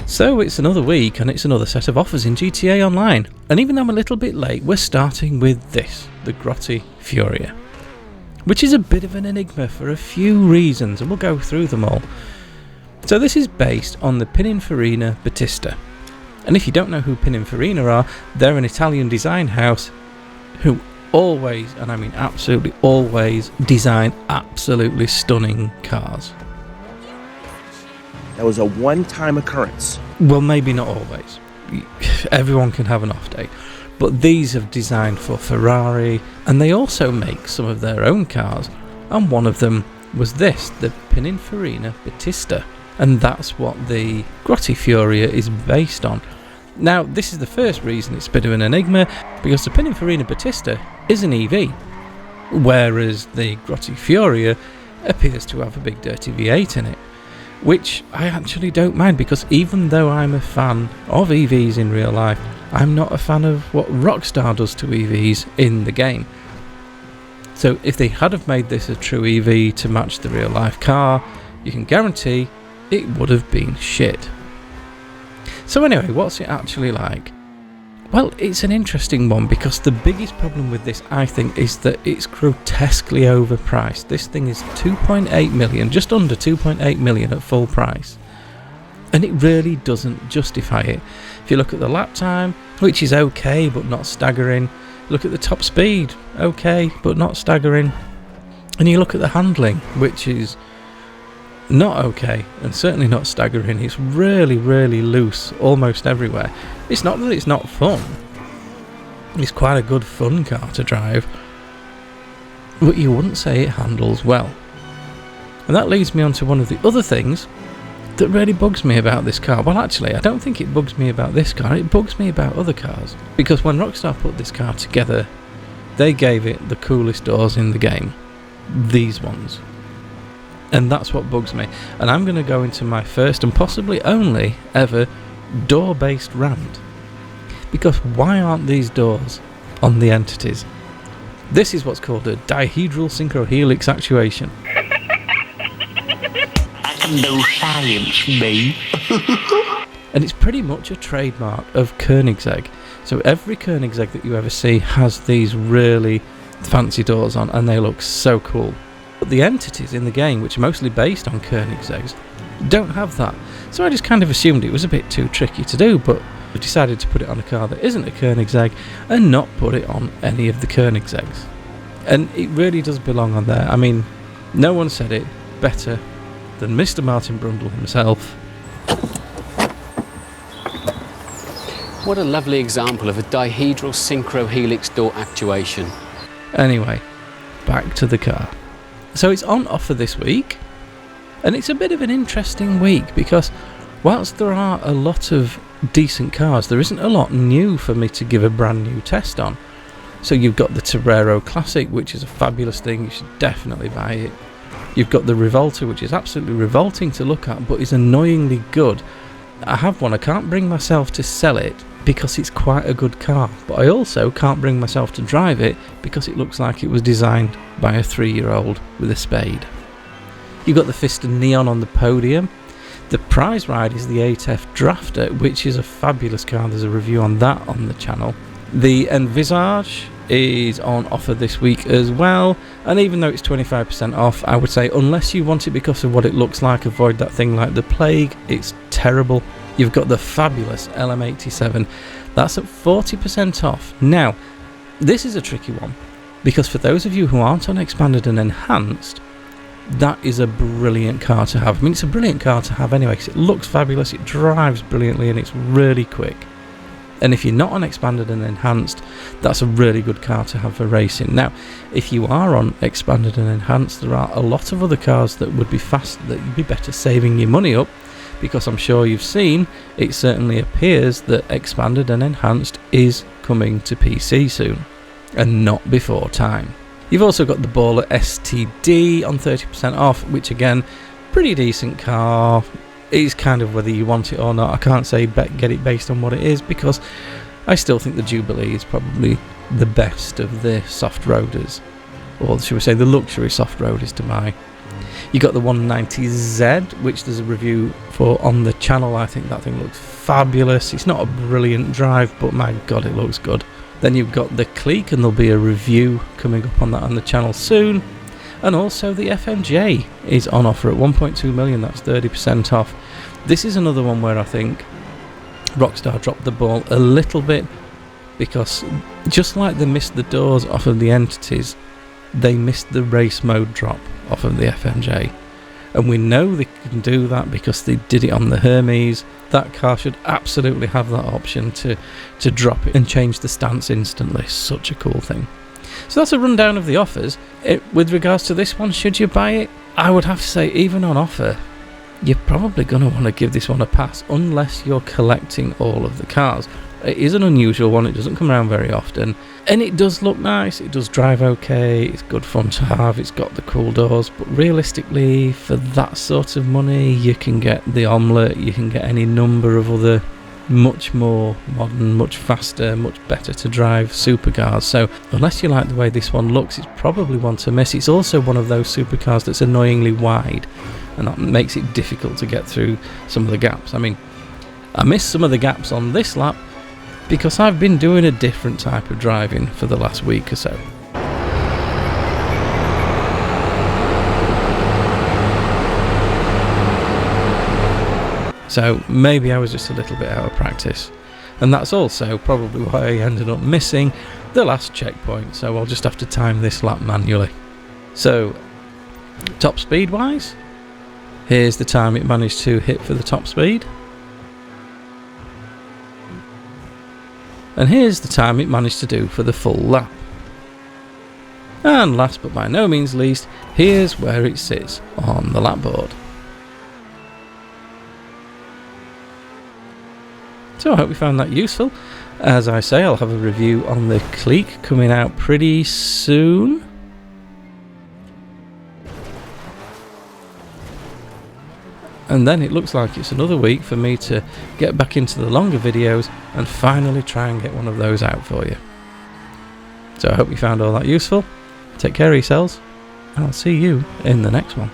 So it's another week and it's another set of offers in GTA Online. And even though I'm a little bit late, we're starting with this, the Grotti Furia, which is a bit of an enigma for a few reasons, and we'll go through them all. So this is based on the Pininfarina Battista. And if you don't know who Pininfarina are, they're an Italian design house who always, and I mean absolutely always, design absolutely stunning cars. That was a one-time occurrence. Well, maybe not always. Everyone can have an off day. But these are designed for Ferrari, and they also make some of their own cars. And one of them was this, the Pininfarina Battista. And that's what the Grotti Furia is based on. Now, this is the first reason it's a bit of an enigma, because the Pininfarina Battista is an EV, whereas the Grotti Furia appears to have a big dirty V8 in it. Which I actually don't mind, because even though I'm a fan of EVs in real life, I'm not a fan of what Rockstar does to EVs in the game. So if they had have made this a true EV to match the real life car, you can guarantee it would have been shit. So anyway, what's it actually like? Well, it's an interesting one, because the biggest problem with this, I think, is that it's grotesquely overpriced. This thing is 2.8 million, just under 2.8 million at full price. And it really doesn't justify it. If you look at the lap time, which is okay but not staggering, look at the top speed, okay but not staggering, and you look at the handling, which is not okay and certainly not staggering. It's really, really loose almost everywhere. It's not that it's not fun. It's quite a good fun car to drive, but you wouldn't say it handles well. And that leads me on to one of the other things that really bugs me about this car. Well, actually, I don't think it bugs me about this car, it bugs me about other cars. Because when Rockstar put this car together, they gave it the coolest doors in the game. These ones. And that's what bugs me. And I'm going to go into my first and possibly only ever door-based rant. Because why aren't these doors on the entities? This is what's called a dihedral synchrohelix actuation. No science, mate. And it's pretty much a trademark of Koenigsegg. So every Koenigsegg that you ever see has these really fancy doors on, and they look so cool. But the entities in the game, which are mostly based on Koenigsegg's, don't have that. So I just kind of assumed it was a bit too tricky to do, but I decided to put it on a car that isn't a Koenigsegg and not put it on any of the Koenigsegg's. And it really does belong on there. I mean, no one said it better than Mr. Martin Brundle himself. What a lovely example of a dihedral synchrohelix door actuation. Anyway, back to the car. So it's on offer this week, and it's a bit of an interesting week, because whilst there are a lot of decent cars, there isn't a lot new for me to give a brand new test on. So you've got the Torero Classic, which is a fabulous thing, you should definitely buy it. You've got the Revolta, which is absolutely revolting to look at, but is annoyingly good. I have one, I can't bring myself to sell it because it's quite a good car, but I also can't bring myself to drive it because it looks like it was designed by a 3-year-old with a spade. You've got the Fister Neon on the podium. The prize ride is the 8F Drafter, which is a fabulous car. There's a review on that on the channel. The Envisage is on offer this week as well, and even though it's 25% off, I would say unless you want it because of what it looks like, avoid that thing like the plague. It's terrible. You've got the fabulous LM87. That's at 40% off. Now, this is a tricky one, because for those of you who aren't on Expanded and Enhanced, that is a brilliant car to have. I mean, it's a brilliant car to have anyway, because it looks fabulous, it drives brilliantly, and it's really quick. And if you're not on Expanded and Enhanced, that's a really good car to have for racing. Now, if you are on Expanded and Enhanced, there are a lot of other cars that would be faster, that you'd be better saving your money up, because I'm sure you've seen, it certainly appears that Expanded and Enhanced is coming to PC soon, and not before time. You've also got the Baller STD on 30% off, which again, pretty decent car. It's kind of whether you want it or not. I can't say get it based on what it is, because I still think the Jubilee is probably the best of the soft roaders, or should we say the luxury soft roaders to buy. You got the 190Z, which there's a review for on the channel. I think that thing looks fabulous. It's not a brilliant drive, but my god, it looks good. Then you've got the Clique, and there'll be a review coming up on that on the channel soon. And also the FMJ is on offer at 1.2 million, that's 30% off. This is another one where I think Rockstar dropped the ball a little bit, because just like they missed the doors off of the entities, they missed the race mode drop off of the FMJ. And we know they can do that because they did it on the Hermes. That car should absolutely have that option to drop it and change the stance instantly. Such a cool thing. So that's a rundown of the offers. With regards to this one, should you buy it? I would have to say, even on offer, you're probably going to want to give this one a pass, unless you're collecting all of the cars. It is an unusual one, it doesn't come around very often, and it does look nice, it does drive okay, it's good fun to have, it's got the cool doors, but realistically, for that sort of money, you can get the Omelette, you can get any number of other much more modern, much faster, much better to drive supercars. So unless you like the way this one looks, it's probably one to miss. It's also one of those supercars that's annoyingly wide, and that makes it difficult to get through some of the gaps. I mean, I missed some of the gaps on this lap because I've been doing a different type of driving for the last week or so. So maybe I was just a little bit out of practice, and that's also probably why I ended up missing the last checkpoint, so I'll just have to time this lap manually. So top speed wise, here's the time it managed to hit for the top speed. And here's the time it managed to do for the full lap. And last but by no means least, here's where it sits on the lap board. So I hope you found that useful. As I say, I'll have a review on the Clique coming out pretty soon. And then it looks like it's another week for me to get back into the longer videos and finally try and get one of those out for you. So I hope you found all that useful. Take care of yourselves, and I'll see you in the next one.